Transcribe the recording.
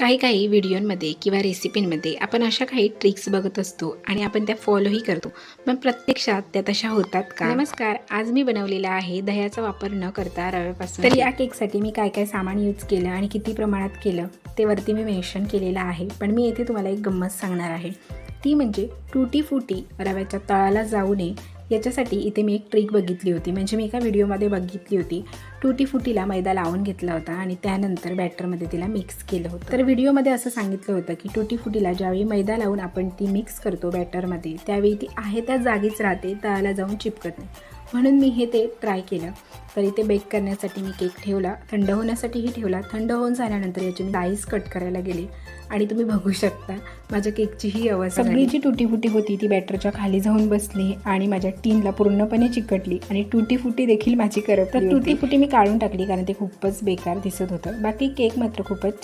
काही काही व्हिडिओमध्ये किंवा रेसिपींमध्ये आपण अशा काही ट्रिक्स बघत असतो आणि आपण त्या फॉलोही करतो, पण प्रत्यक्षात त्या तशा होतात का? नमस्कार, आज मी बनवलेला आहे दह्याचा वापर न करता रव्यापासून. तर या केकसाठी मी काय काय सामान यूज केलं आणि किती प्रमाणात केलं ते वरती मी मेन्शन केलेलं आहे. पण मी येथे तुम्हाला एक गंमत सांगणार आहे, ती म्हणजे टूटी फुटी रव्याच्या तळाला जाऊ नये याच्यासाठी इथे मी एक ट्रिक बघितली होती. म्हणजे मी एका व्हिडिओमध्ये बघितली होती. टूटी फुटीला मैदा लावून घेतला होता आणि त्यानंतर बॅटरमध्ये तिला मिक्स केलं होतं. तर व्हिडिओमध्ये असं सांगितलं होतं की टूटी फुटीला ज्यावेळी मैदा लावून आपण ती मिक्स करतो बॅटरमध्ये, त्यावेळी ती आहे त्या जागीच राहते, तळाला जाऊन चिपकत नाही. म्हणून मी हे ते ट्राय केलं. तर इथे बेक करण्यासाठी मी केक ठेवला, थंड होण्यासाठीही ठेवला. थंड होऊन झाल्यानंतर याची मी स्लाइस कट करायला गेले आणि तुम्ही बघू शकता माझ्या केकची ही अवस्था. सगळी जी टूटी फुटी होती ती बॅटरच्या खाली जाऊन बसली आणि माझ्या टीनला पूर्णपणे चिकटली आणि टूटी फुटी देखील माझी करपली. तर टूटी फुटी मी काढून टाकली कारण ते खूपच बेकार दिसत होतं. बाकी केक मात्र खूपच छान